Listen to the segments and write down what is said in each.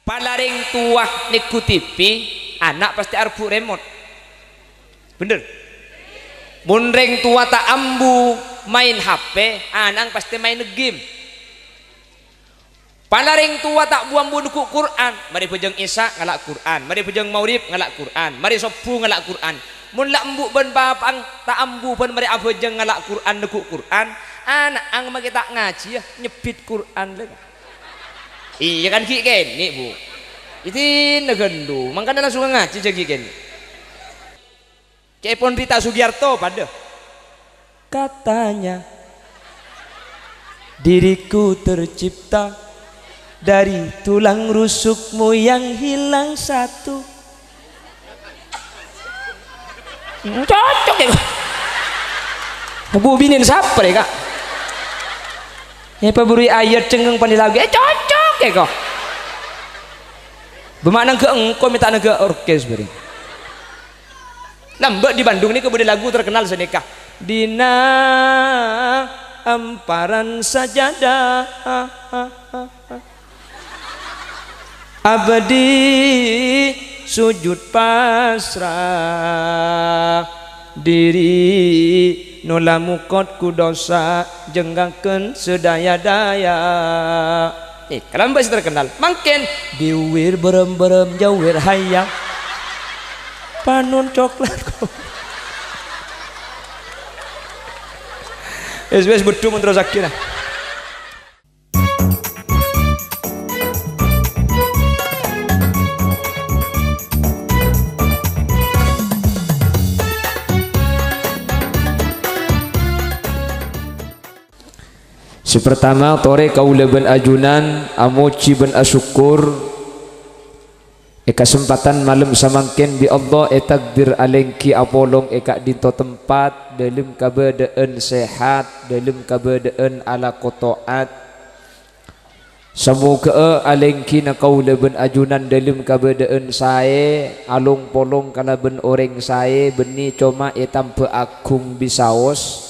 palaring tua niku TV anak pasti arbu remote bener mun ring tua tak ambu main HP anak pasti main game palaring tua tak buang bunuku Quran mari pejeng Isya ngalak Quran mari pejeng Maurib ngalak Quran mari sopu ngalak Quran mun la embu ben papang tak ambu ben mari abejeng ngalak Quran nuku Quran anak ang magi tak ngaji ya nyebit Quran lagi iya kan ki kene Bu itu negendo makanya langsung ngaji jadi kene kayak Pon Rita Sugiarto pada katanya diriku tercipta dari tulang rusukmu yang hilang satu cocok ya Bu binin siapa ya Kak ya Pak Buri ayat cengeng pandai lagu cocok ya kok bermakna ke engkau minta ke orkes beri nambah di Bandung ini kemudian lagu terkenal senikah Dina amparan sajadah abadi sujud pasrah diri nula mukot ku dosa jenggakeun sedaya-daya kalau masih terkenal makin diwir berem-berem jawir hayang panun coklat kok es betul mentero zakira si pertama tore kaula ben ajunan amoci ben asyukur kesempatan malam samangken bi Allah takdir alengki apolong eka dinto tempat dalam kabadaan sehat dalam kabadaan ala kotoat semoga alengki na kaula ben ajunan dalam kabadaan sae alung polong kana ben orang sae beni coma tampe agung bisaos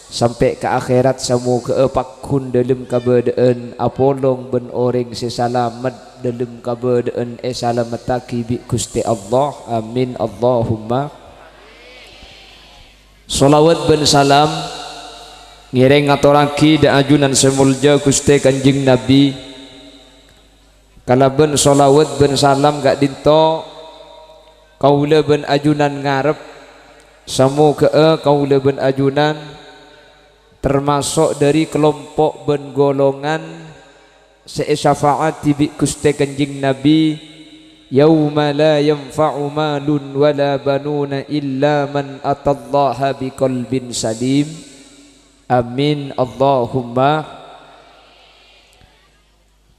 sampai ke akhirat semoga pakun dalam kabadaan apolong ben orang sesalamat dalam kabadaan salamataki bi Gusti Allah amin Allahumma salawat ben salam ngireng ngaturaki da ajunan semulja Gusti Kanjeng Nabi kalaben salawat ben salam gak dinto kaula ben ajunan ngarep semoga kaula ben ajunan termasuk dari kelompok ben golongan syafaat bi Gusti Kanjeng Nabi yauma la yanfa'u malun wala banuna illa man atallaha biqalbin salim amin Allahumma.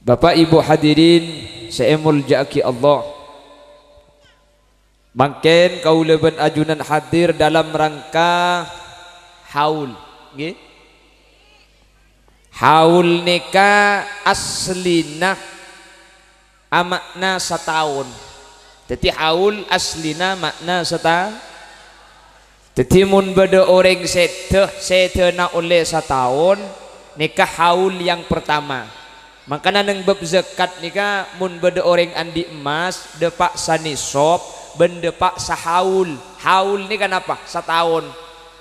Bapak Ibu hadirin saya muljaki Allah mangken kaula ben ajunan hadir dalam rangka haul nggih haul nikah aslina makna setahun jadi haul aslina makna setahun jadi mun beda orang setena oleh setahun nikah haul yang pertama makanya neng bab zakat nikah mun beda orang andi emas depak sanisop ben depak sahaul haul ini kan apa setahun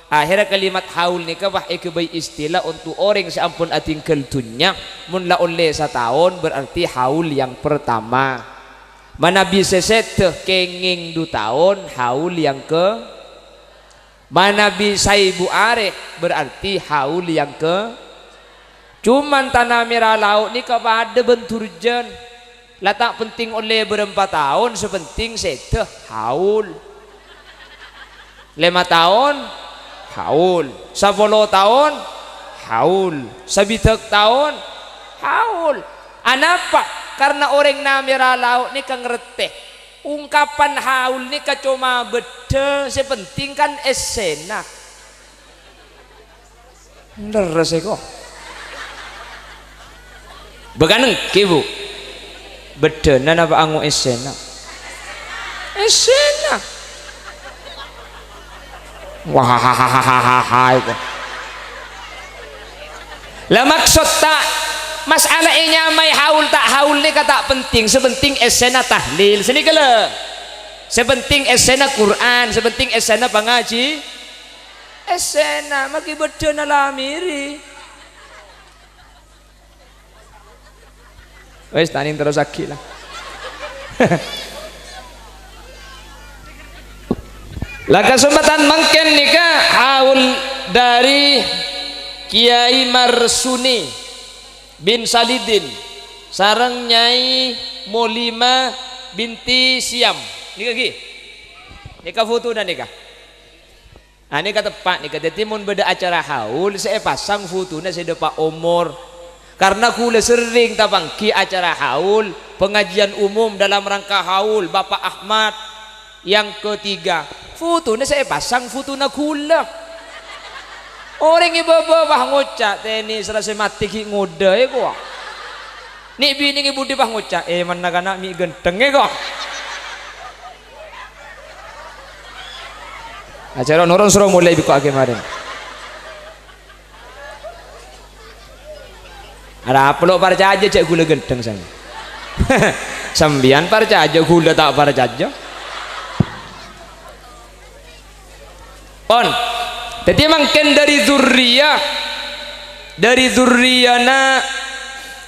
akhirnya kalimat haul ni kabah ikebay istilah untuk orang seampun atingkel dunya mun la oleh setahun berarti haul yang pertama mana bisa seteh kenging 2 tahun haul yang ke mana bisa ibu arek berarti haul yang ke cuman tanah merah laut ni kabah ada benturjan letak penting oleh berempat tahun sepenting seteh haul 5 tahun haul 10 tahun haul 11 tahun haul anapa karena orang namira laut ni kang reteh ungkapan haul ni cuma beda sepenting kan esena ngeres kok beganeng kibu beda nana apa angu esena wah itu lah maksud tak masalah nyamai haul tak haul ni kata penting, sepenting esena tahlil sini kele, sepenting esena Quran, sepenting esena pengaji esena maki beda nalamiri wes taning terus lagi lah. Lah kesempatan mungkin nikah haul dari Kiai Marsuni bin Salidin sareng Nyai Molima binti Siam nikah ki nikah foto dan nikah nikah tepat nikah jadi mun beda acara haul saya pasang fotonya saya depan umur karena kula sering tabangki acara haul pengajian umum dalam rangka haul Bapak Ahmad yang ketiga fotonya saya pasang fotonya kula orang ibu bah ngocak teni serasa mati ki ngoda kok ni bini ibu di bah ngocak mana kana mi genteng kok acara orang suruh mulai buka kemarin ada apa lo parca aja cek gula genteng saya sembian parca aja gula tak parca aja on jadi mungkin dari zurriyana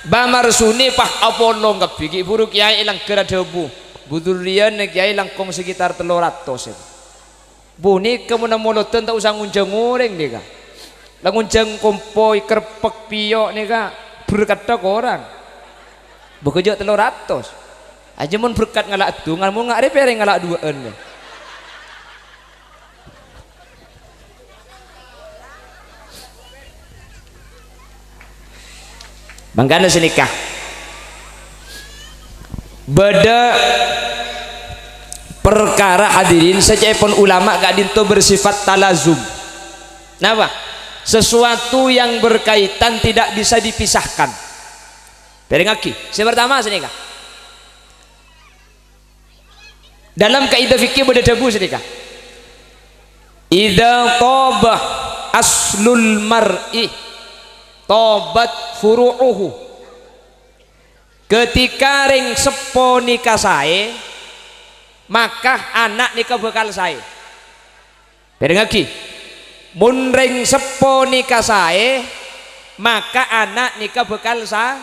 Bamarsuni pah Apollo nggak bigi buru kiai ilang kera debu budurian kiai langkong sekitar 300 bu ni kemudian moloten tak usah ngunjang goreng nih kak lah ngunjang kompoi kerpek piyok nih kak berkata ke orang bekerja 300 aja mun berkat ngalak tu ngal mun nggak repere ngalak 2 Mangkana senikah beda perkara hadirin secepon ulama gak dinto bersifat talazum napa sesuatu yang berkaitan tidak bisa dipisahkan perengaki yang pertama senikah dalam kaidah fikih beda debu senikah idza tabah aslul mar'i tobat furu'uhu ketika ring sepo nikah sae maka anak nikah bekal sae bareng lagi mun ring sepo nikah sae maka anak nikah bekal sa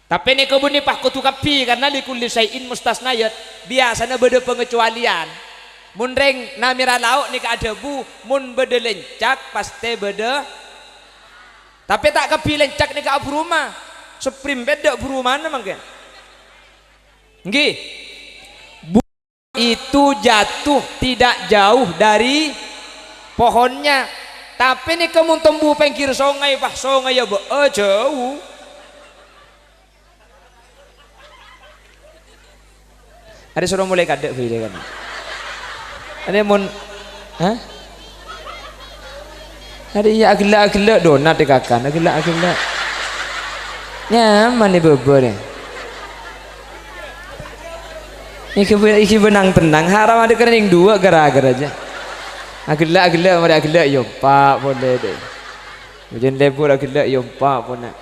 tapi nikah buni pah kutu kapi karena likulli syai'in mustasnayat biasanya beda pengecualian mun ring namira lauk nikah debu mun beda lencak pasti beda tapi tak kepilen cak nih ke rumah seprim beda berumah mana mungkin nggih itu jatuh tidak jauh dari pohonnya tapi nih kamu tembu pengkir sungai bah sungai ya jauh ada suruh mulai kadek video kan ada mon hah ada ya agila-agila donat dikakan agila-agila nyaman nih bebor ya iki benang tenang haram ada kening 2 gara-gara aja agila-agila mari agila yo pak boleh deh hujan lebur agila yo pak pun nak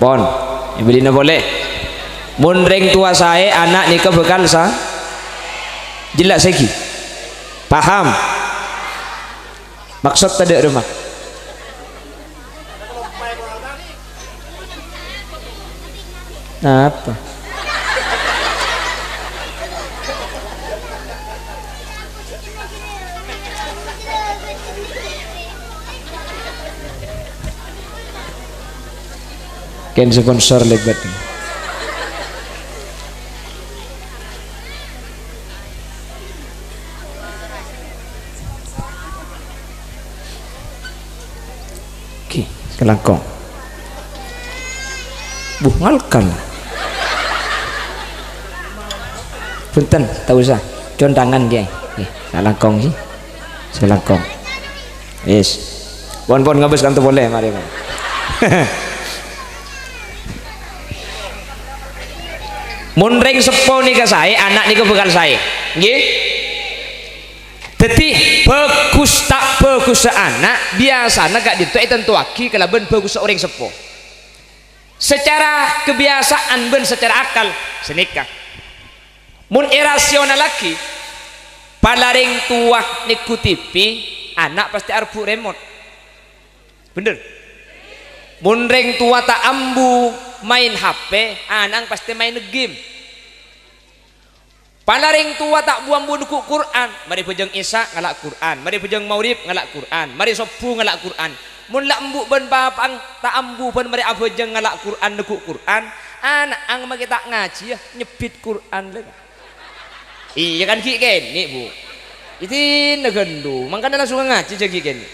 pon ibulina boleh mun ring tua saya anak nikah bekal sa jelas lagi paham maksud tadi rumah apa kan sponsor lebat nih kelangkong ngalkan punten tak usah contangan dia kelangkong sih selangkong yes pon ngabes kan tu boleh mari mun ring sepo nika saya anak nika bekal saya nggih. Dadi bagus tak bagus anak biasanya gak dituai tentu aki kalaban bagus orang sepo secara kebiasaan ben secara akal senikah mun irasional lagi palaring tua niku TV anak pasti arbu remote bener mun ring tua tak ambu main HP anak pasti main game. Palaring tua tak buang buku Quran, mari pejeng Isya ngalak Quran, mari pejeng Maurib ngalak Quran, mari sopu ngalak Quran. Mun lak embuk ben papang tak ambu ben mari abejeng ngalak Quran nuku Quran, anak ang magi tak ngaji ya nyebit Quran lagi. Iya kan ki kene, Bu. Iti negendu, mangkana langsung ngaji jadi kene.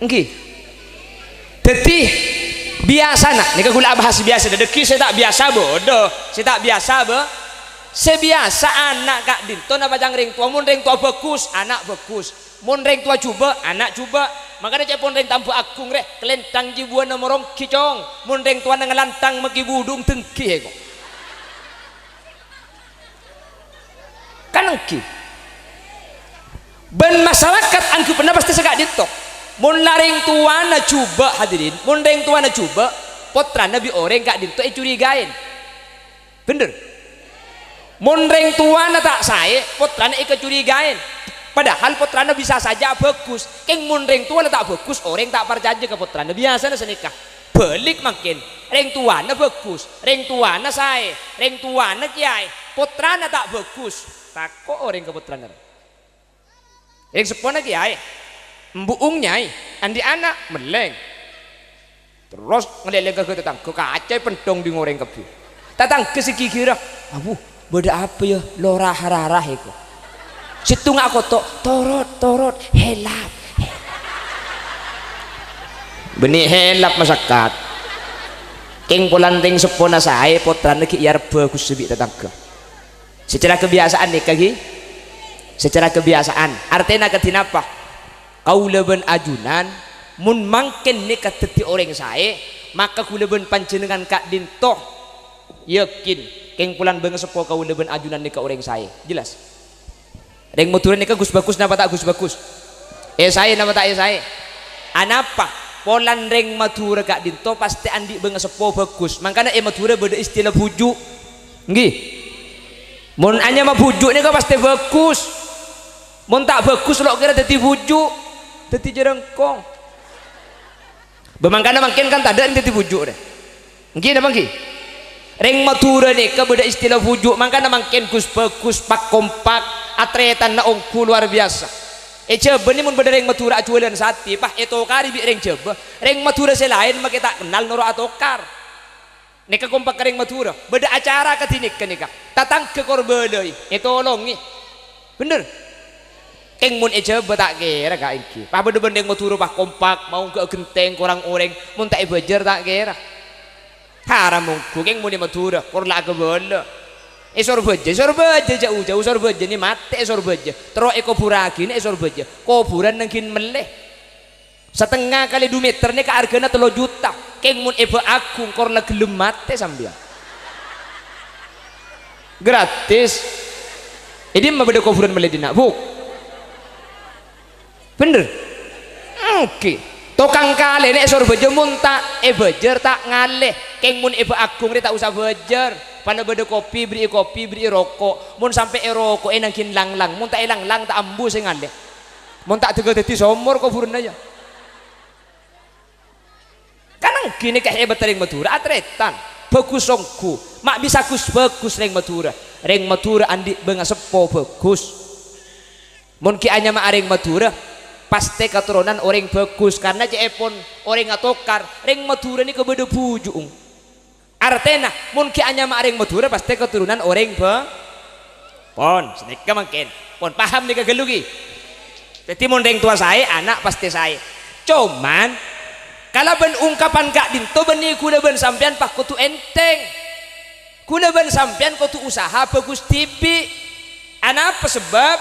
Nggih. Dadi biasa nak nika gula bahas biasa dedeki saya tak biasa bodoh saya tak biasa be sebiasa anak kak dinto na bajang ring tua mun ring tua bagus anak bagus mun ring tua coba anak coba makanya cek pun ring tampu akung rek kelentang jibuan nomorong kicong mun ring tua ngelantang meki budung tengki kok kan engki ben masyarakat angku pernah pasti sekak dinto mun laring tuana coba hadirin mun ring tuana coba potra nabi orang gak dinto curigain bener mun ring tuana tak saya potra ika curigain padahal potrana bisa saja bagus keng mun ring tuana tak bagus orang tak percaya ke potrana biasa senikah balik makin ring tuana bagus ring tuana saya ring tuana kiai potrana tak bagus tak kok orang ke potrana ring sepona kiai mbuungnya andi anak meleng terus ngeleleng ke tetangga kacai pentong di ngoreng kebu tetangga sekikira abu beda apa ya lo rah-rah itu situ nggak kotok torot helap benih helap masyarakat king polanting sepona saya potran lagi iar bagus sebi tetangga secara kebiasaan nih kaki secara kebiasaan artinya ketinapa kau leben ajunan mun mangken nikah teti orang saya maka kau leben panjenengan kak dinto yakin keng pulan bang sepo kau leben ajunan nikah orang saya jelas ring motoran nikah gus bagus napa tak gus bagus saya napa tak saya anapa polan ring matura kak dinto pasti andi bang sepo bagus makanya matura beda istilah bujuk nggih mun anya mah bujuk nikah pasti bagus mun tak bagus lo kira teti bujuk teti jerengkong bemangkana makin kan tak ada yang teti bujuk deh nggih apa nggih ring matura nih beda istilah bujuk makanya makin gus bagus pak kompak atretan na ongku luar biasa coba nih mun beda ring matura acuan sati pah itu kari bi ring coba ring matura selain maka tak kenal noro atokar nika kompak ring matura beda acara ketinik kenika tatang ke korbeloi itu longi bener keng mun coba tak kira kak iki pah bener-bener mau turu pah kompak mau ke genteng kurang orang mun tak bejer tak kira haram mungku keng mun mau turu kurla ke bola sor beje jauh sor beje ni mati sor beje terus eko buragi ni sor beje kuburan nengkin meleh setengah kali 2 meter ni ke harganya 3 juta keng mun eba agung kurla gelem mati sambil gratis ini mah beda kuburan meleh dina bu bener oke tukang kali nek sor beje mun tak bejer tak ngaleh keng mun agung tak usah bejer pada beda kopi beri rokok mun sampai rokok nangkin lang mun tak lang tak ambu sing ngaleh mun tak tegal dadi somor kuburan aja kanang gini kehebat ring matura atretan bagus songku mak bisa gus bagus ring matura andi benga sepo bagus mun ki anya mak ring matura pasti keturunan orang bagus karena cepon orang atokar ring matura ini kebeda bujung artena mungkin hanya ring matura pasti keturunan orang pon sedikit mungkin pon paham nih kegelugi jadi mun ring tua saya anak pasti saya cuman kalau ben ungkapan kak dinto benih kuda ben sampean pak kutu enteng kuda ben sampean kutu usaha bagus TV anak apa sebab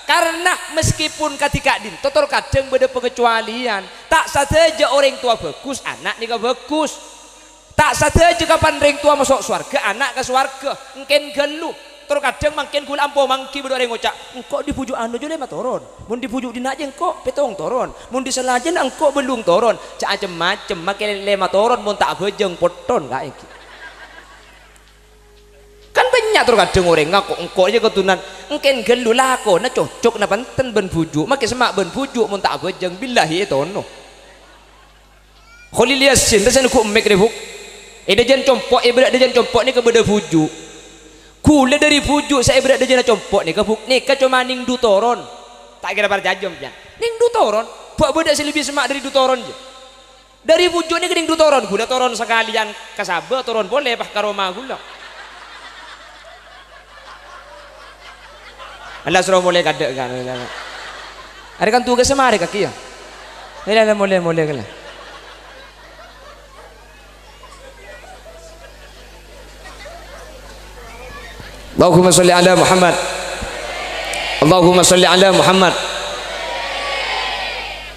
karena meskipun ketika dinto kadang beda pengecualian tak saja orang tua bagus anak nikah bagus tak saja kapan ring tua masuk surga anak ke surga mungkin gelu terus kadang makin gula ampo mangki berdua orang ngocak engkau di pujuk anu je lema toron mun di pujuk dina aja engkau petong toron mun di selajen engkau belum toron cak macem-macem makin lema toron mun tak bejeng poton kayak gitu kan banyak terus kadang orang ngaku engkau aja ketunan mungkin gelu lako na cocok na panten ben pujuk makin semak ben pujuk mun tak bejeng billahi tono Khalil Yasin terus aku mek rebuk jan compok berat jan compok ni ke beda pujuk kula dari pujuk saya berat jan compok ni ke buk ni ke cuma ning du toron tak kira par jajom ya ning du toron buat beda lebih semak dari du toron je dari pujuk ni ke ning du toron gula toron sekalian ke Sabah toron boleh pah ke rumah gula Allah suruh mulai kadek kan ada kan tugas semari kaki ya mulai kan Allahumma salli ala Muhammad Allahumma salli ala Muhammad.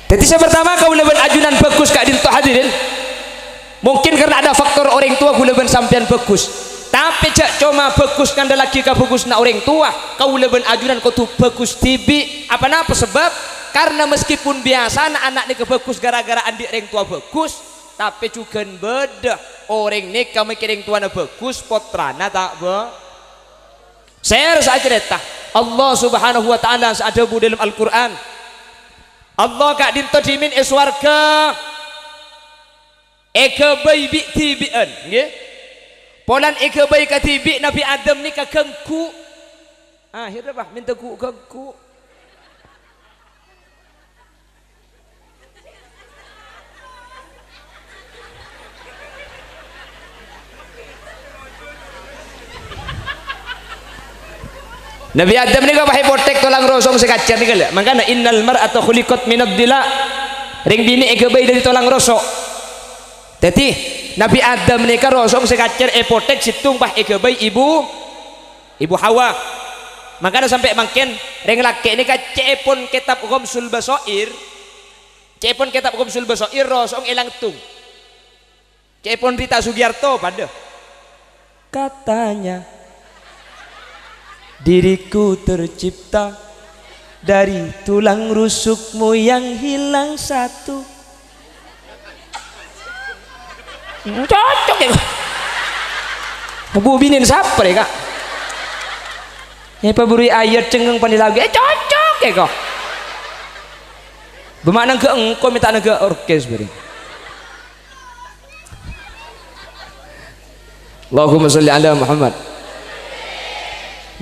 Jadi saya pertama kau lebih ajunan bagus kak dinto hadirin mungkin karena ada faktor orang tua kau lebih sampean bagus tapi cak cuma bagus kan lagi kau bagus na orang tua kau lebih ajunan kau tuh bagus tibi apa sebab karena meskipun biasa anak-anak ni kebagus gara-gara adik orang tua bagus tapi juga beda orang ni kau mikir orang tua na bagus potrana tak saya rasa cerita Allah subhanahu wa ta'ala ada dalam Al-Quran Allah kak dinto dimin iswarga eka bayi bi tibian polan eka bayi ka tibi Nabi Adam ni ka kengku akhirnya bah minta ku kengku Nabi Adam ni ka pakai potek tulang rosong sekacer ni kala makanya innal mar'ata khuliqat minad dila ring bini eka bayi dari tulang rosok jadi Nabi Adam ni ka rosong sekacer potek situng pah eka bayi ibu Hawa makanya sampai makin ring laki ni ka cepon kitab Ghamsul Basair cepon kitab Ghamsul Basair rosong ilang tung cepon Rita Sugiarto pada katanya diriku tercipta dari tulang rusukmu yang hilang satu cocok ya bu binin siapa ya kak apa beri ayat cengeng pandai lagu cocok ya kak bermakna ke engkau minta ke orkes beri Allahumma salli ala Muhammad.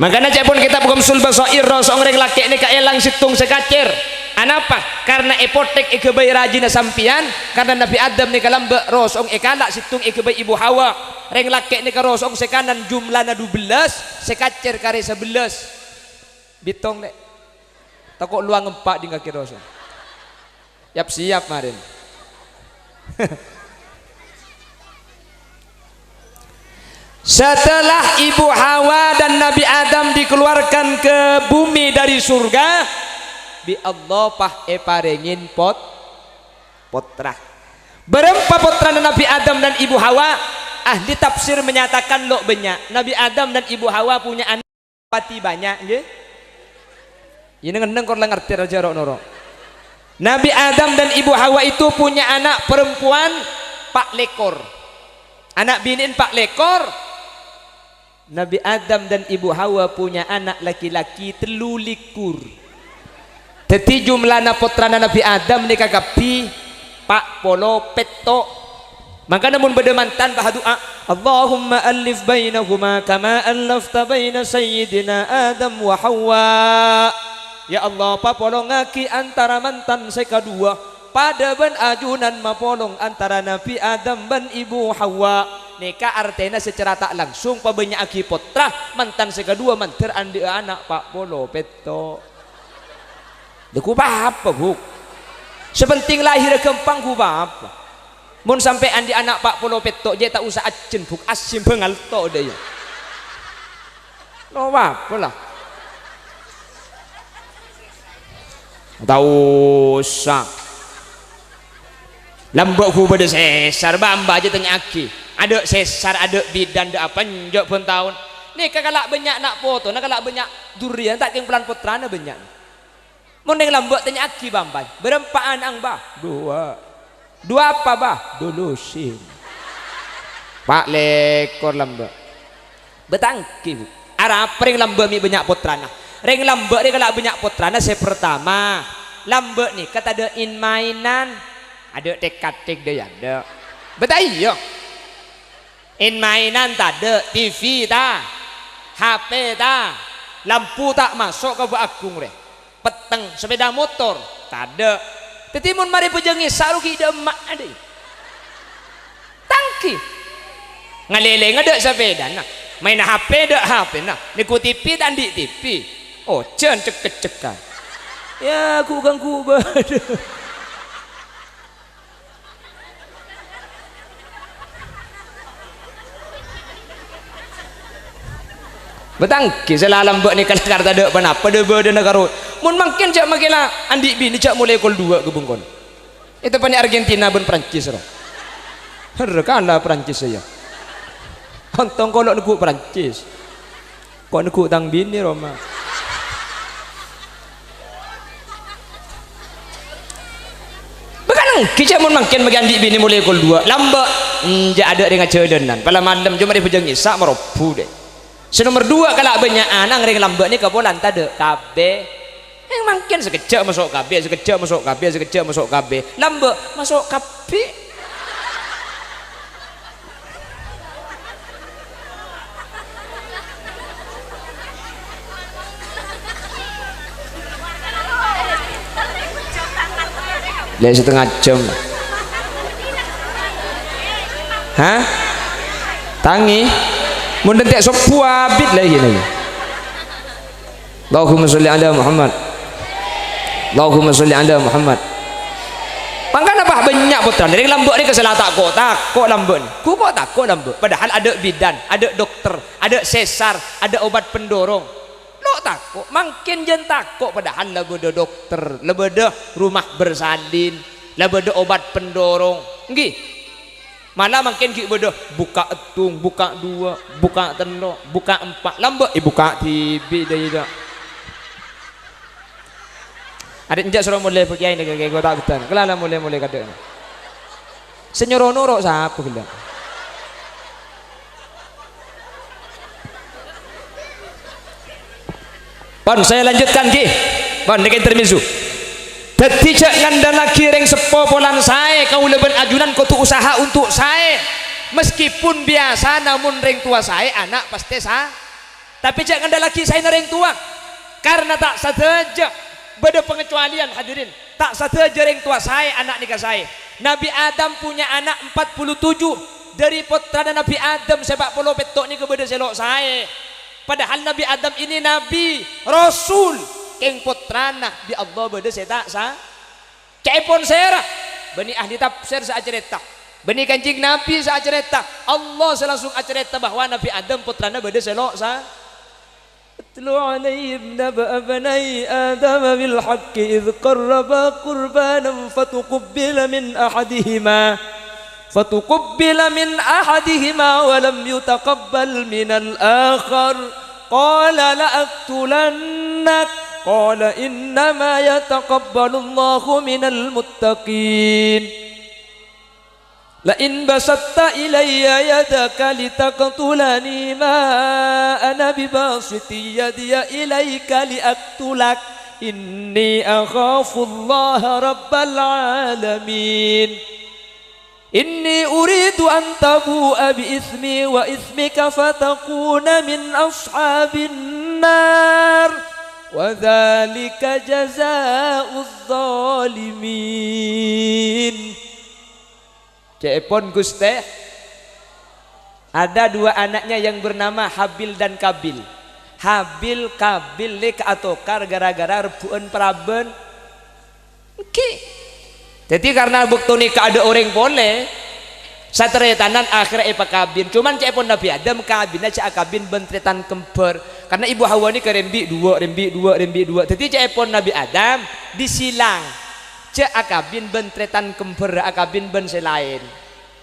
Makanya cepon kitab Ghamsul Basair rosong reng laki ini kaelang situng sekacir anapa karena epotek ikebai rajina sampian karena Nabi Adam ni kalamba rosong ekalak situng ikebai ibu Hawa reng laki ni rosong sekanan jumlahna 12 sekacir kare 11 bitong nek takut luang 4 di kaki rosong siap marin setelah ibu Hawa dan Nabi Adam dikeluarkan ke bumi dari surga bi Allah pah parengin potrah berempa potrah Nabi Adam dan ibu Hawa ahli tafsir menyatakan lo banyak Nabi Adam dan ibu Hawa punya anak pati banyak nggih ini ngendeng kor ngerti raja rok noro Nabi Adam dan ibu Hawa itu punya anak perempuan 4 lekor anak biniin 4 lekor Nabi Adam dan ibu Hawa punya anak laki-laki 3 likur. Jadi jumlahna putrana Nabi Adam ni kagapi pak polo peto. Maka namun beda mantan bah doa Allahumma alif bainahuma kama alafta baina sayyidina Adam wa Hawa. Ya Allah papolong ngaki antara mantan sekadua pada ben ajunan mapolong antara Nabi Adam dan ibu Hawa. Neka artinya secara tak langsung pabanyak aki potrah mantan sekadua manter andi anak pak polo peto deku apa bu sepenting lahir kempang ku apa mun sampai andi anak pak polo peto dia tak usah acen buk asim pengalto deh no apa lah tak usah lambok ku pada sesar bamba aja tanya aki ada sesar, ada bidan, ada apa njok pun tahun nih kalau banyak nak foto nak kalau banyak durian tak yang pelan putrana banyak mau neng lambak tanya aki bambai berapa anak bah dua apa bah dulu sim pak lekor lambak betangki arah ring lambak mi banyak putrana ring lambak ni kalau banyak putrana saya pertama lambak nih kata ada in mainan ada tek-tek dia ada betul iya in mainan tak ada TV tak HP tak lampu tak masuk ke agung re peteng sepeda motor tak ada tetimun mari pejengi saruki demak ada tangki ngaleleng ada sepeda nah main HP ada HP nah niku TV tak di TV oh jen cek-cekan ya aku ganggu bade betangki selalam mbak ni kalau kata ada apa ada benda negara mun makin cak makila andi bini cak mulai kol 2 ke bungkon itu pani Argentina ben Prancis roh herkala Prancis saya ontong kolok neguk Prancis kok neguk tang bini Roma bekan kicak mun makin bagi andi bini mulai kol 2 lambak jak ada dengan cedenan pada malam cuma di pejang isak meropu deh nomor 2 kalau banyak anak ring lambat ni kepolan tak ada KB yang makin sekejap masuk KB sekejap masuk KB sekejap masuk KB lambat masuk KB lihat setengah jam hah tangi mun dentek sopu abid lagi nih Allahumma sholli ala Muhammad Allahumma sholli ala Muhammad pangkan apa banyak putra dari lambuk ni kesalah takut lambuk ni ku kok takut lambuk padahal ada bidan ada dokter ada sesar ada obat pendorong lo takut makin jen takut padahal lebeda dokter lebeda rumah bersalin lebeda obat pendorong nggih malah makin kita bodoh buka etung buka 2 buka teno buka 4 lambak buka TV dah tidak ada njak suruh mulai pakai ini kayak gua tak betul kelala mulai kada senyorono siapa gila pon saya lanjutkan ki pon dekat termisu tidak ngandana kiring sepo polan saya kau leben ajunan kau tu usaha untuk saya meskipun biasa namun ring tua saya anak pasti sah tapi jangan ngandana laki saya ring tua karena tak saja beda pengecualian hadirin tak saja ring tua saya anak nikah saya Nabi Adam punya anak 47 dari putra Nabi Adam sepak polo petok ni kepada selok saya padahal Nabi Adam ini Nabi Rasul keng putrana di Allah beda saya tak sah caipon serah bani ahli tafsir saat cerita bani kancing Nabi saat cerita Allah langsung cerita bahwa Nabi Adam putrana beda selok sah atlu alaihim naba bani Adam bil haqqi idh qarraba qurbanan fatuqabbala min ahadihima wa lam yutaqabbal min al-akhar qala la'aqtulannak قال إنما يتقبل الله من المتقين لئن بسطت إلي يدك لتقتلني ما أنا بباسط يدي إليك لأقتلك إني أخاف الله رب العالمين إني أريد أن تبوء بإثمي وإثمك فتكون من أصحاب النار وذلك جزاء الظالمين. Cepon Guste ada 2 anaknya yang bernama Habil dan Kabil. Habil Kabil lek atokar gara-gara rebuan praben. Jadi karena bukti nikah ada orang boleh satretanan akhirnya kabin cuman cepon Nabi Adam kabin aja kabin bentretan kemper karena ibu Hawa ini ke rembi dua jadi cepon Nabi Adam disilang cek akabin bentretan kemper akabin ben selain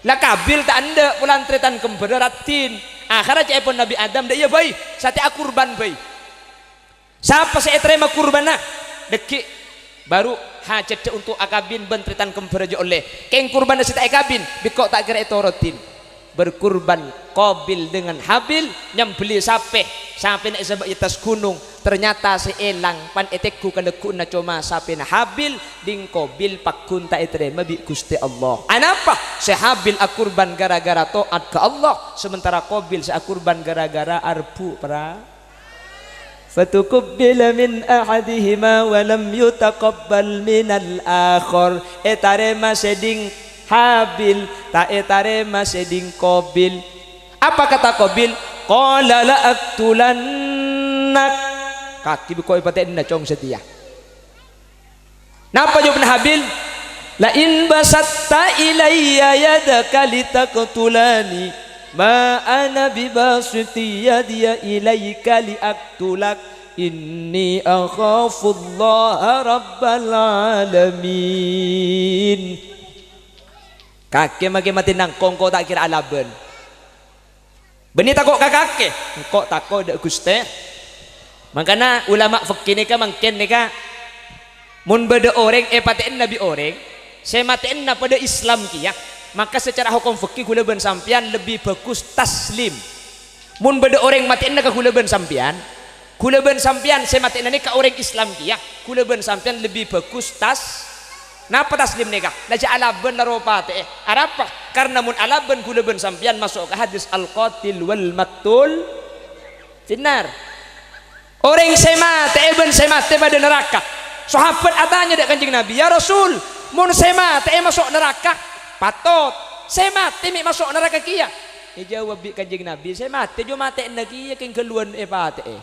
lah Kabil tak anda pulang tretan kemberatin akhirat cai pun Nabi Adam dah iya bayi sate kurban bayi siapa saya terima kurban nah dekik baru hajat untuk akabin bentretan kemberaja oleh keng kurban sate akabin bikok tak kira itu rotin berkurban Qabil dengan Habil nyembeli sape nak sebab atas gunung ternyata seelang pan etekku kana kuna cuma sape na Habil ding Qabil pakun tak terima bi Gusti Allah anapa se Habil akurban gara-gara taat ke Allah sementara Qabil se akurban gara-gara arbu para fatuqabbala min ahadihima wa lam yutaqabbal minal akhar etarema seding Habil tak etarema seding Qabil apa kata Qabil qala la aqtulannak kaki bikoi paten na cong setia napa jawab Habil la in basatta ilayya yadaka litaqtulani ma ana bibasiti yadiya ilayka liaqtulak inni akhafullaha rabbal alamin kakek makin mati nang kongko tak kira alaben benih takut kakake kok takut dak Gusti makanya ulama fikih ni kan mungkin ni kan mun beda orang paten nabi orang saya matiin na pada Islam kia maka secara hukum fikih kula ben sampian lebih bagus taslim mun beda orang matiin na ka kula ben sampian saya matiin ni ka orang Islam kia kula ben sampian lebih bagus napa taslim nikah naja alaban laropate arapa karena mun alaban kula ben sampian masuk ke hadis al-qatil wal maktul finnar orang semate pada neraka sahabat atanya dak kanjeng Nabi ya Rasul mun semate masuk neraka patot semate mi masuk neraka kia jawab bi kanjeng Nabi semate jo mate nagi keng keluan pate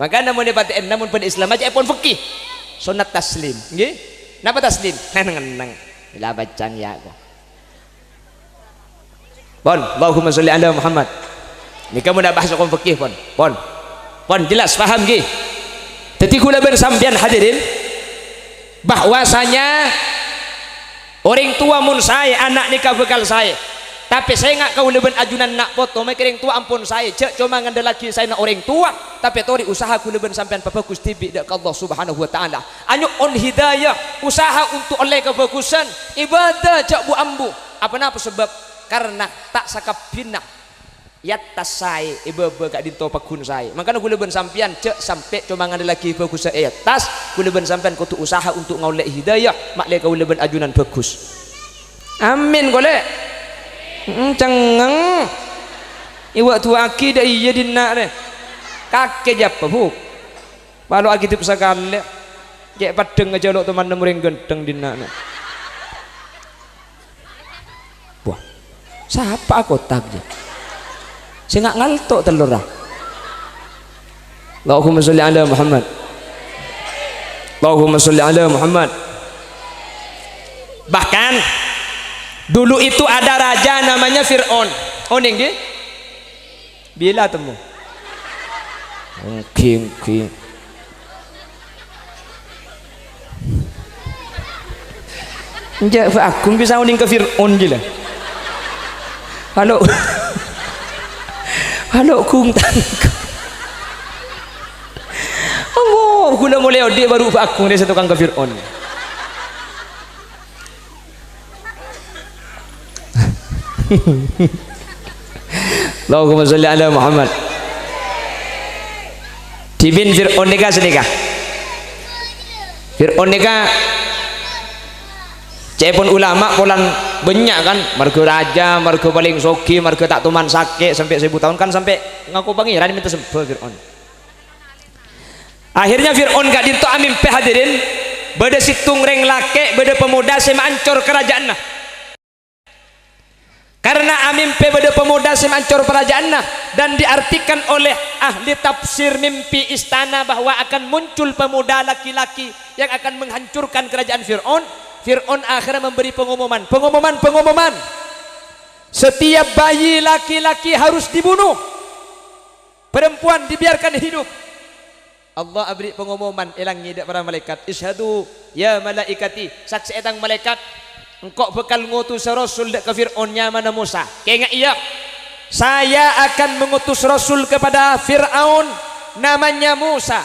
maka namun pate namun pada Islam aja pun fikih sunat taslim nggih napa taslim nang ila bacang ya ko pon Allahumma sholli ala Muhammad ni kamu dah bahas hukum fikih pon jelas paham nggih dadi kula ben sampean hadirin bahwasanya orang tua mun saya anak nikah bekal saya tapi saya nggak kau leben ajunan nak foto mikirin tua ampun saya cek cuma ngandel lagi saya nak orang tua tapi tori usaha ku leben sampean bagus tibi dak Allah Subhanahu wa taala anyu on hidayah usaha untuk oleh kebagusan ibadah cak bu ambu apa sebab karena tak sakap bina yatas saya iba gak dinto pakun saya makanya ku leben sampean cek sampai cuma ngandel lagi bagus saya tas ku leben sampean kutu usaha untuk ngoleh hidayah mak le kau leben ajunan bagus amin golek cengeng iwak tua aki dah iya dinnak deh kakek japa buk walau aki tip sekali kayak padeng aja lo teman nemuring genteng dinnak deh wah siapa aku tak je saya nggak ngaltok telur lah Allahumma sholli ala Muhammad Allahumma sholli ala Muhammad bahkan dulu itu ada raja namanya Fir'aun nggih bila temu king njak aku bisa uning ke Fir'aun je lah halo kung tangkap Allah kula mulai ode baru aku dia satu kang ke Fir'aun Allahumma sholli ala Muhammad tibin Fir'aun nikah sedekah Fir'aun nikah cepon ulama polan banyak kan marga raja marga paling sogi marga tak tuman sakit sampai 1000 tahun kan sampai ngaku pangeran minta sembah Fir'aun akhirnya Fir'aun gak dinto amin pe hadirin beda situng reng lake beda pemuda semancor kerajaan nah karena amimpi pada pemuda semancor kerajaan dan diartikan oleh ahli tafsir mimpi istana bahwa akan muncul pemuda laki-laki yang akan menghancurkan kerajaan Fir'aun akhirnya memberi pengumuman setiap bayi laki-laki harus dibunuh perempuan dibiarkan hidup Allah beri pengumuman ilang ngidak para malaikat isyhadu ya malaikati saksi etang malaikat engkau bekal ngutus rasul dek ke Fir'aun mana Musa. Kaya iya, saya akan mengutus rasul kepada Fir'aun namanya Musa.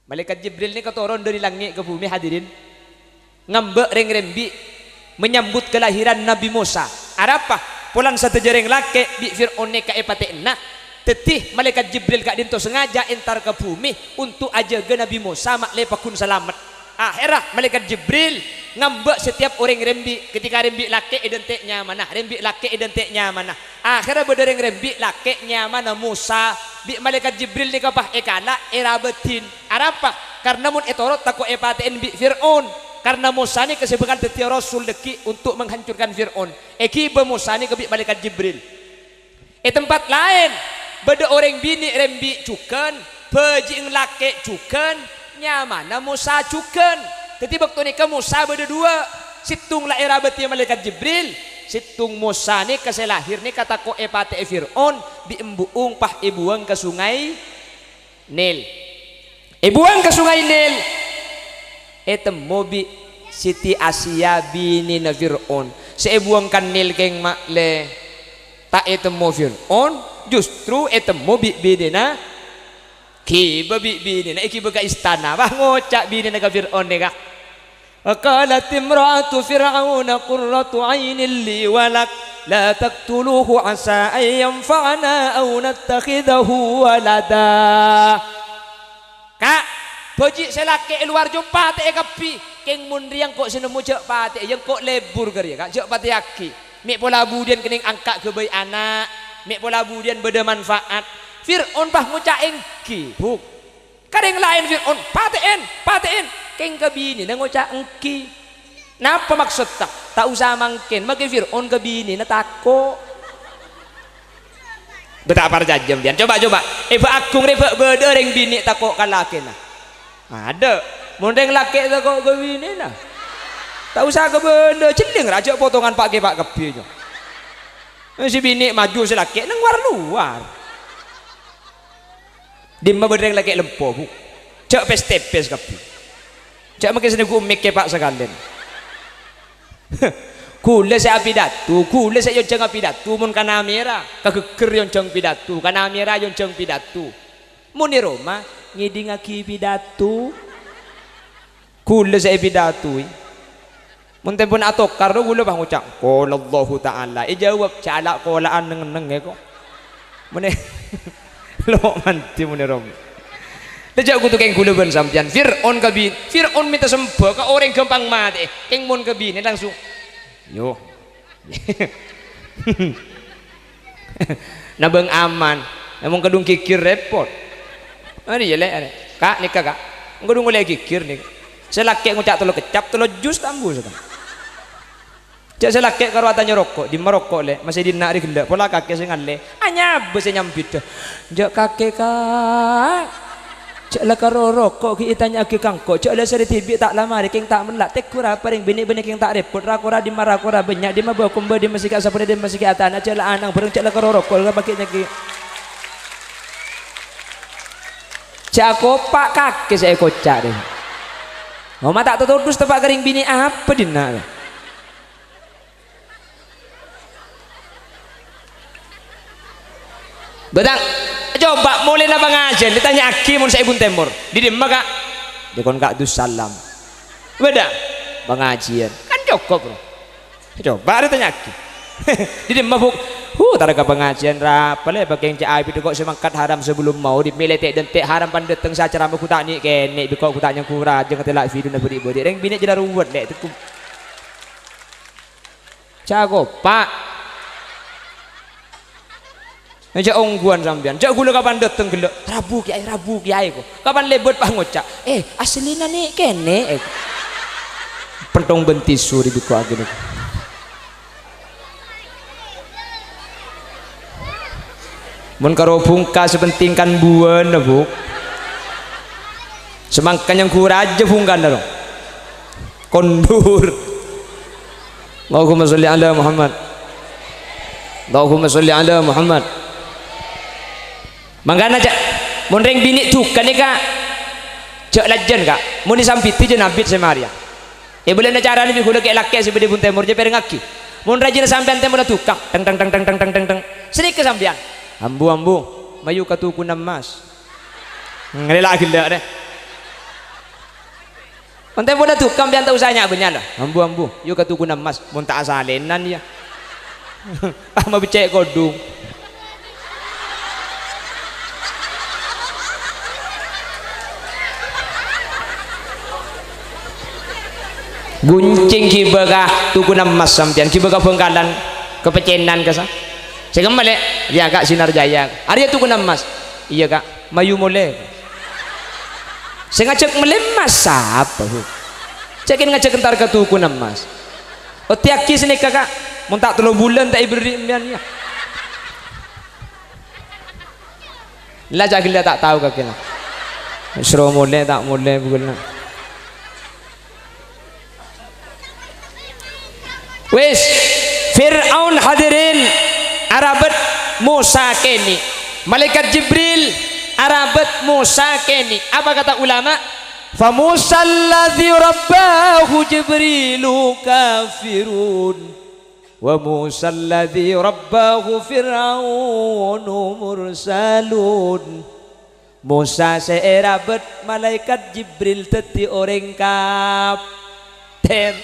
Malaikat Jibril ini keturun dari langit ke bumi hadirin, ngambek reng-rembi menyambut kelahiran Nabi Musa. Ada apa? Pulang satu jereng laki di Fir'aun ni ka epatekna. Tetih malaikat Jibril kak dinto sengaja entar ke bumi untuk aja ke Nabi Musa mak lepakun selamat. Akhirah malaikat Jibril ngambek setiap orang rembi, ketika rembi laki identiknya mana, rembi laki identiknya mana. Akhirnya berdereng rembi lakinya mana Musa, bi malaikat Jibril ni kapah ekala erabetin. Apa? Karena mun etorot tako epaten bi Fir'aun. Karena Musa ni kesibukan tetia rasul deki untuk menghancurkan Fir'aun. Eki be Musa ni ke bi malaikat Jibril. Tempat lain beda orang bini rembi cuken, pejing laki cuken, nyamana Musa cuken. Tetapi waktu ni ke Musa beda dua. Situng lah era beti malaikat Jibril, situng Musa ni keselahir ni kata ko epate Fir'aun diembuung pah ibuang ke sungai Nil. Ibuang ke sungai Nil. Temu bi Siti Asia bini na Fir'aun. Seibuang kan Nil keng makle tak etemu Fir'aun. Justru etemu bini na kiba bini na ikiba ka istana bah ngocak bini na ka Fir'aun ni ka. Qalat imra'atu fir'auna qurratu 'ainin li walak la taqtuluhu 'asa an yanfa'ana aw nattakhidahu walada. Kak, boji selake luar jumpa te kapi keng mun riang kok senemu jek pate yang kok lebur ke kak jek pate aki. Mek pola budian kening angkat ke bayi anak, mek pola budian beda manfaat. Fir'aun bah ngucak engki buk kadang lain Fir'aun patein keng kabini na ngucak engki. Napa maksud tak usah mangkin maki Fir'aun kabini na tako betapa jajam dian. Coba eba akung reba beda reng bini tako kalakin nah ada mundeng laki tako kabini nah tak usah ke benda celing raja potongan pak kepinya si bini maju si laki nang luar dimma berdeng laki lempo bu cak pes kepi cak makin sini gumik ke pak sekalian kula saya pidatu kula saya yonceng pidatu mun kana merah kageger yonceng pidatu kana merah yonceng pidatu mun di Roma ngiding aki pidatu kula saya pidatu mun tempun atokar do kula bang ngucap qala Allahu taala jawab cala qolaan neng kok mene lo manti mun Roma lejak kutu keng kula ben sampean Fir'aun kabin Fir'aun minta sembah ka orang gampang mati keng mun kabin langsung yo nabeng aman emang kadung kikir repot ani ya le kak nikah kak kadung mulai kikir nih selaki ngucap telo kecap telo jus tambu sekarang cak selaki karo atanya rokok di merokok le masih di nak digendak pola kakek sing ale anya bese nyampit jak kakek kak cak la karo rokok ki itanya ki kangko cak la sari tibi tak lama keng tak menlak tek kura paring bini-bini keng tak repot ra kura di marah kura banyak di mabok kumba di masih ka sapune di masih ka atana cak la anang bareng cak la karo rokok ka pakenya ki cak kopak kakek saya kocak deh mama tak tutudus tepak kering bini apa dina betang coba mulai napa ngajen ditanya aki mun saya ibun temur di dimma kak dikon kak dus salam beda pengajian kan cukup bro coba ditanya aki di dimma buk taraga pengajian rapale bagian cai itu kok semangkat haram sebelum mau dipilih tek dan tek haram pan dateng sacara aku tak ni kene bikok aku tanya kurang jangan telak video na beri reng bini jeda ruwet dek itu cago pak aja ongguan sampean jak gula kapan dateng gelek rabu kiai kok kapan lebet pak ngocak aslina nih kene pentong bentisu di biku agene mun karo bungka sepenting kan buan bu semangkan yang kuraja bungkan dong kondur Allahumma sholli ala Muhammad Allahumma sholli ala Muhammad mangkana cak mun reng bini tukan ni kak cak lajen kak mun disampiti je nabit semaria boleh na cara ni bihulu ke laki seperti pun temur je pereng aki mun rajin sampean temur tukang teng teng teng teng teng teng teng teng sini ke sampean ambu mayu katuku emas ngelak gila deh Onte bola tukang biar tahu usahanya benyala. Ambu, yuk katuku emas, mun tak asalenan ya. Ama becek kodung. Guncing kibaga tuku emas sampean kibaga bengkalan kepecenan kasa. Saya kembali ya kak Sinar Jaya. Ada tuku emas. Iya kak, mayu mulai. Saya ngajak melemas apa bu? Cekin ngajak entar ke tuku emas. Oh tiaki sini kakak, mau tak 3 bulan tak iberi miannya. Lah jagil tak tahu kakek lah. Seru mulai tak mulai bukan. Wes Fir'aun hadirin Arabat Musa keni malaikat Jibril Arabat Musa keni apa kata ulama fa Musa alladhi rabbahu Jibrilu kafirun wa Musa alladhi rabbahu Fir'aunu mursalun Musa seerabat malaikat Jibril teti orang kapten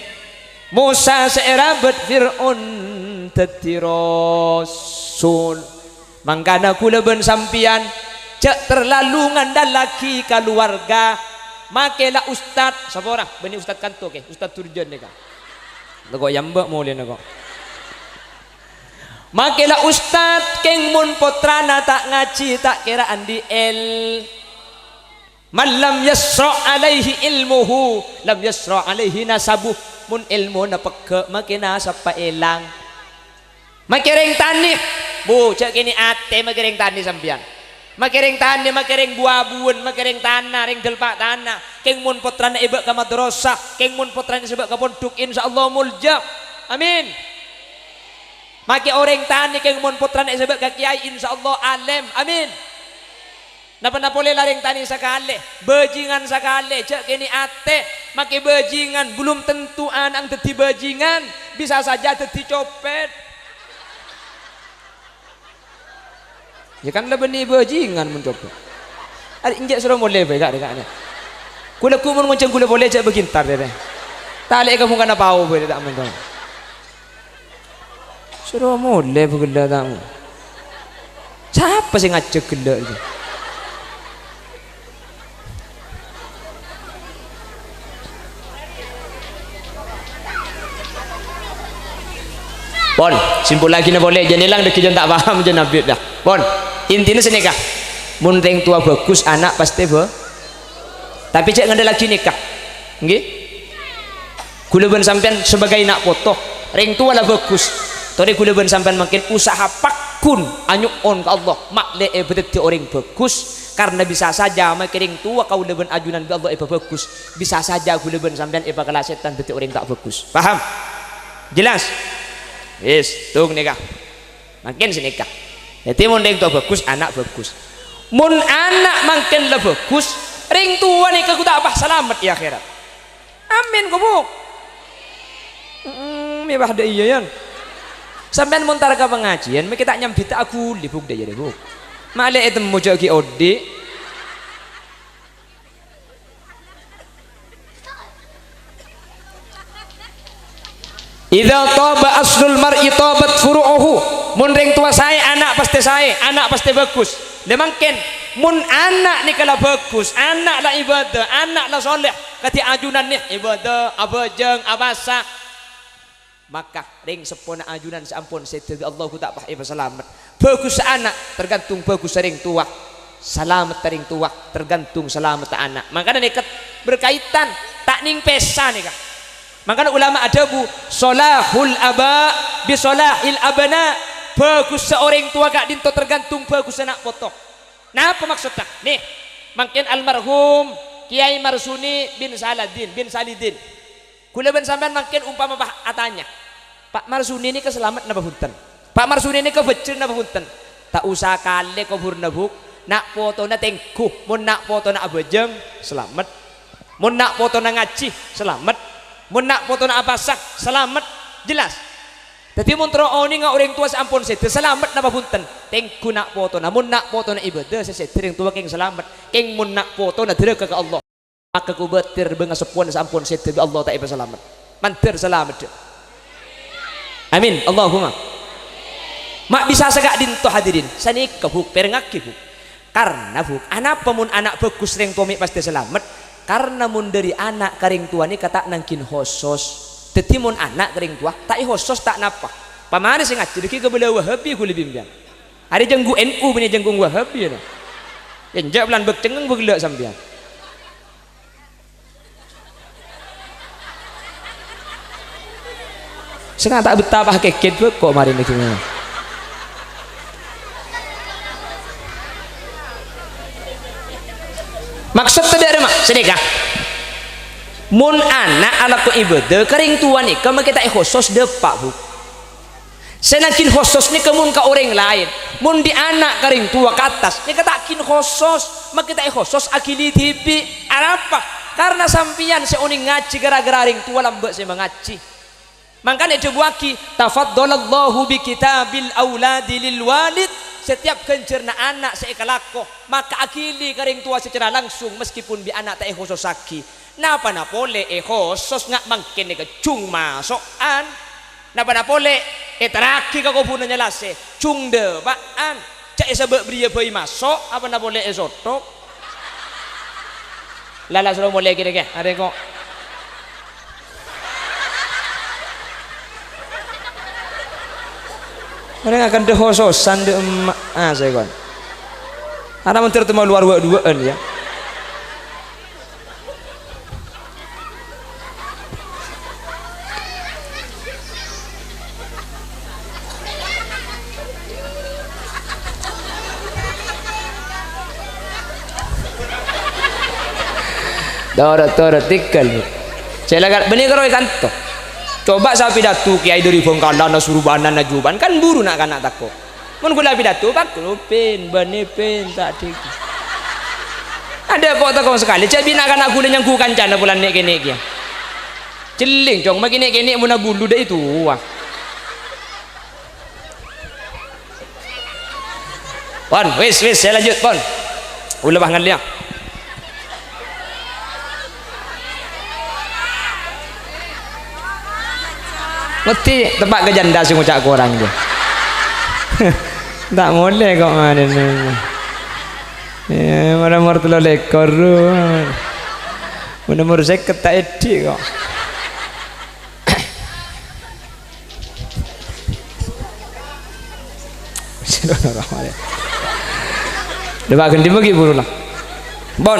Musa seerabat Fir'aun teti rasul mangkana kula ben sampian cek terlalu ngandalaki keluarga makelah ustad sapa orang bani ustad kanto ke ustad Turjan ni ka lego yamba mulai nako makelah ustad keng mun potrana tak ngaji tak kira andi el man lam yasra alaihi ilmuhu lam yasra alaihi nasabuh mun ilmu na peke makina sapa elang makereng tani bu cek kini ate makereng tani sampian makereng tani makereng buabun makereng tanah ring delpak tanah keng mun putrane ibak ka madrasah keng mun putrane sebab ka pondok insyaallah muljab amin make orang tani keng mun putrane sebab ka kiai insyaallah alim amin napa boleh laring tani sakale bajingan sakale cek kini ate make bajingan belum tentu anang dadi bajingan bisa saja dadi copet ya kan lah benih bajingan mencoba ada injak suruh mulai baik dekatnya kula kumun ngonceng kula boleh cek begintar deh tali kamu kan apa boleh tak mentang suruh mulai begela tamu siapa sih ngajak gela itu Bon, simpul lagi na boleh jenilang deki jon tak paham jon nabi dah. Bon, intinya senikah. Mun reng tua bagus anak pasti be. Tapi cek ngada lagi nikah. Nggih? Kula ben sampean sebagai nak foto, reng tua lah bagus. Tori kula ben sampean makin usaha pakun anyuk on ke Allah. Mak le bedeti orang bagus karena bisa saja makin tua kau leben ajunan ke Allah bagus. Bisa saja kula ben sampean kala setan deti orang tak bagus. Paham? Jelas? Yes, tung nikah makin senikah jadi mun ring tua bagus anak bagus mun anak makin lebih bagus ring tua nikah ku tak apa selamat ya akhirat amin kubuk mebah deh iya yan sampean mun tar ka pengajian me kita nyambit aku libuk deh ya deh bu male etemu jogi odi idza taba aslul mar'i tabat furu'uhu mun ring tua saya anak pasti bagus lemangken mun anak ni kala bagus anak la ibadah anak la soleh kati ajunan ni ibadah abajeng abasa maka ring sepona ajunan sampun sedaya Allah ku tak pah selamat bagus anak tergantung bagus ring tua selamat ring tua tergantung selamat anak makanya niket berkaitan tak ning pesa nih kak makanya ulama ada bu solahul aba bisolahil abana bagus seorang tua kak dinto tergantung bagus anak foto nah apa maksudnya nih makin almarhum Kiai Marsuni bin Salidin kula ben sampean makin umpama bah atanya Pak Marsuni ini keselamat napa punten Pak Marsuni ini kebecil napa punten tak usah kali kubur nabuk nak foto na tengkuh mun nak foto na abajeng selamat mun nak foto na ngaji selamat mun nak foto nak apa sah selamat jelas. Jadi mun teroni ngak orang tua sampun sete selamat napa punten tengku nak foto namun nak foto nak ibadah sesete orang tua keng selamat keng mun nak foto nak derek ke Allah maka ku betir benga sepuan sampun sete Allah tak iba selamat mantir selamat. Amin Allahumma. Mak bisa segak dinto hadirin sanik kebuk perengaki buk karena buk anak pemun anak bagus ring tua pasti selamat karena mun dari anak karing tua ni kata nangkin hosos tetimun anak karing tua tak hosos tak napa pamari sing ngaji deki kebelah Wahabi ku lebih biang hari jenggu NU punya jenggung Wahabi ya enjak bulan bek cengeng begelak sampean sengat tak betapa keket kok mari niki maksud tidak mak sedekah mun anak ala ko ibadah kering tuan ni kama kita khusus depak bu senakin khusus ni kemun ka orang lain mun di anak kering tua ke atas ni katakin khusus mak kita khusus akili tipi apa karena sampian seoning ngaji gara-gara ring tua lambat saya mengaji makanya jebuaki tafaddalallahu bi kitabil auladi lil walid setiap kencerna anak seekalako maka akili karing tua secara langsung meskipun bi anak tak khusus saki napa na pole khusus ngak mangkin ni cung masokan napa na pole teraki ka ko punanya lase cung de baan cak sebab bria bayi masuk apa na pole sotok lala suruh mulai kira-kira ada kok mereka akan dehososan de emak saya kan anak menteri temu luar duaan ya Tora tikal saya lagat benih keroi kanto coba saya pidato kiai dari Bengkala na Surubanan na Juban kan buru nak kanak takut mun gula pidato pak lupin benipin tak dik ada kok takut sekali cak bina kanak gula yang ku kancana bulan nek kene kia celing cong makin nek kene mun bulu dah itu wah pon wis saya lanjut pon ulah bangan liang ngerti tempat kejanda sih ngucap orang dia tak boleh kok mana ya mana telur lekor mana saya ketak edi kok debat ganti bagi buru lah bon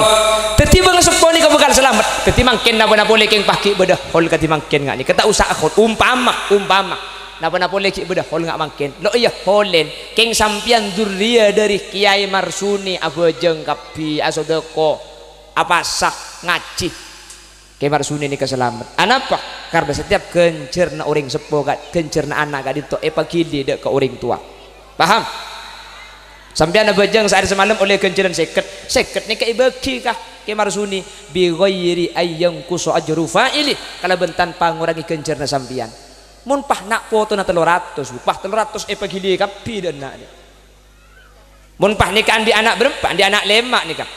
tetiba ngeseponi kau bakal selamat tetiba mangken napa boleh keng paki bedah hol kati mangken ngak ni kata usah akhot umpama napa boleh ki bedah hol ngak mangken lo iya holen keng sampian durria dari Kiai Marsuni Abu Jengkapi asodeko apa sah ngaji Kiai Marsuni ni keselamat anapa karena setiap kencerna orang sepo kencerna anak gak dito pagili dek ke orang tua paham sampai anak bajang sehari semalam oleh kenceran seket ni kaibaki kah Kiai Marsuni bi ghairi ayyang kusu ajru fa'ili kalau bentan pangurangi kencerna sampian mun pah nak foto na 300 pah 300 pagili kapi dan nak mun pah nikahan di anak berempat di anak lemak nikah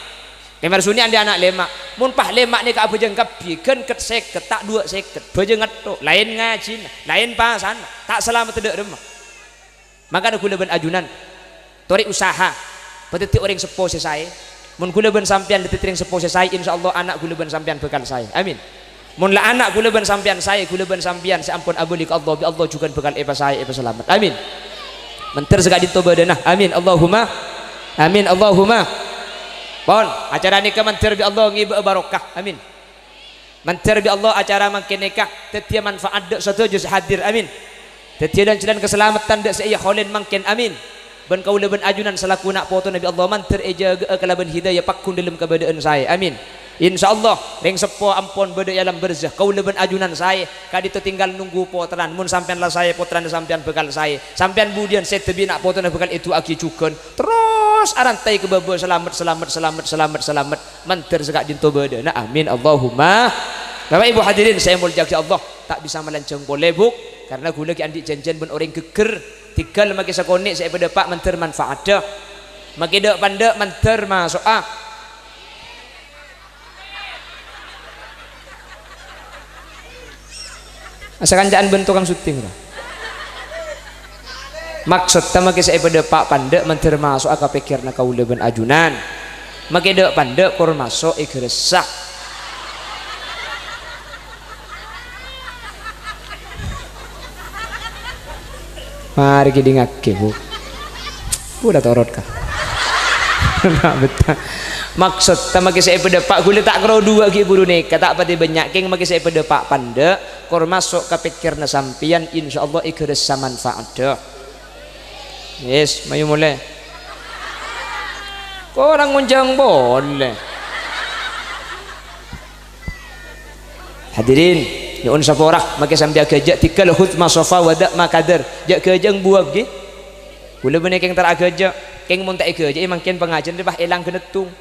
Kiai Marsuni di anak lemak mun pah lemak nikah bajang kapi kan ket seket tak 2 seket bajang ngatok lain ngaji lain pasan tak selamat tidak remah maka ada kula ben ajunan tori usaha petiti orang sepo saya mun kula ben sampean petiti orang sepo saya insyaallah anak kula ben sampean bekal saya amin mun la anak kula ben sampean saya kula ben sampean seampun abuli ke Allah bi Allah juga bekal saya selamat amin menter segak ditobadanah amin Allahumma pon acara nikah menter bi Allah ngiba barokah amin menter bi Allah acara mangkin nikah tetia manfaat dak satu juz hadir amin tetia dan jalan keselamatan dak saya kholen mangkin amin ben kau leben ajunan selaku nak foto Nabi Allah manter ejaga kalaban hidayah pakun dalam keberadaan saya amin insyaallah reng sepo ampun beda alam berzah kau leben ajunan saya kadi tinggal nunggu potran mun sampean lah saya potran sampean bekal saya sampean budian saya tebi nak foto bekal itu aki cuken terus arantai ke babo selamat manter segak dinto beda nah amin Allahumma Bapak Ibu hadirin saya muliakan Allah, tak bisa melancong boleh buk karena gula ki andik janjian ben orang geger tinggal maki sakonik saya pada pak menter manfaat dah maki dek pandek menter masuk asalkan jangan bentukan syuting lah. Maksudnya maki saya pada pak pandek menter masuk akak pikirna kau leben ajunan maki dek pandek kur masuk ikresak. Mari kita ngake bu, udah torot kah? Nah betul. Maksud sama kisah pada pak gula tak kerau dua ki buru neka tak pati banyak keng maki saya pada pak panda kor masuk ke pikirna sampian insyaallah ikres manfaat dah. Yes, mayu mulai. Kau orang munjang boleh. Hadirin, nyuun saporak maki sambil gajak tikal khutma sofa wadak makadar jak gajang buak gi. Gula benek keng teragajak keng mun tak gajak makin pengajian bah elang kenetung.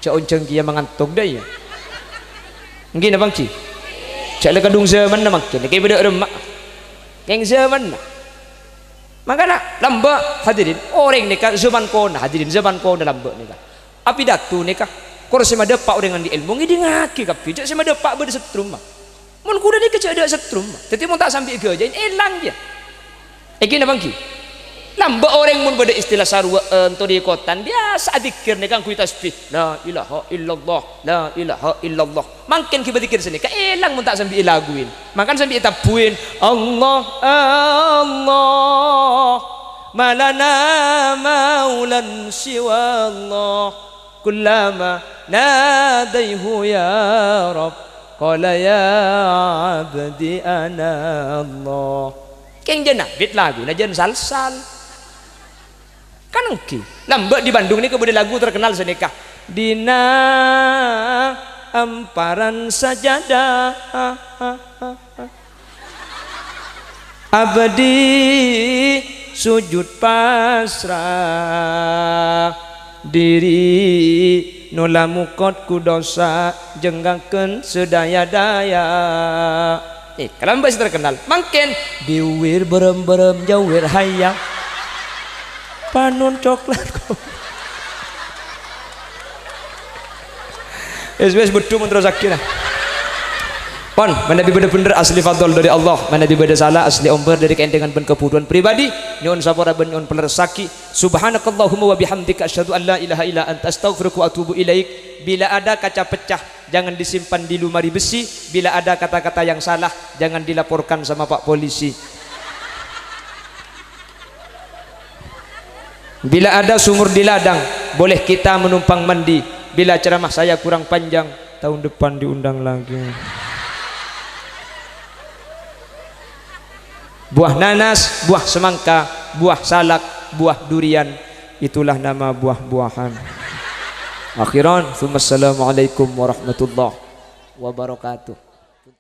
Cak onceng kia mengantuk dah ya. Nggih na bang ci. Cak le kadung zaman na makin kay beda remak. Keng zaman na. Makana lamba hadirin orang ni kan zaman kona hadirin zaman kona lamba ni kan. Api datu ni kan. Kor sama depak dengan di ilmu ngi ngaki kapi. Cak sama depak beda setrum mah. Mun kuda ni kecak ada setrum mah. Tetapi mun tak sampai gajah elang dia. Iki na bang ci. Lamba orang mun pada istilah sarwa untuk di kotan biasa zikir ni kan ku tasbih la ilaha illallah la ilaha illallah makin kita zikir sini ka elang mun tak sambil laguin makan sambil tabuin Allah Allah malana maulan siwa Allah kullama nadaihu ya rab qala ya abdi ana Allah keng jenah bit lagu na jen salsal kan oke lambat di Bandung ini kemudian lagu terkenal sedekah dina amparan sajadah abadi sujud pasrah diri nulamukot ku dosa jenggangkeun sedaya-daya kalau mbak terkenal makin diwir berem-berem jawir hayang panun coklat kok es betul mentera zakir pon mana bener-bener asli fadl dari Allah mana beda salah asli omber dari keendengan ben kebutuhan pribadi nyuwun sapora ben nyuwun penersaki subhanakallahumma wa bihamdika asyhadu an la ilaha illa anta astaghfiruka wa atubu ilaik. Bila ada kaca pecah jangan disimpan di lemari besi, bila ada kata-kata yang salah jangan dilaporkan sama Pak Polisi. Bila ada sumur di ladang boleh kita menumpang mandi. Bila ceramah saya kurang panjang tahun depan diundang lagi. Buah nanas, buah semangka, buah salak, buah durian, itulah nama buah-buahan. Akhiran, assalamualaikum warahmatullahi wabarakatuh.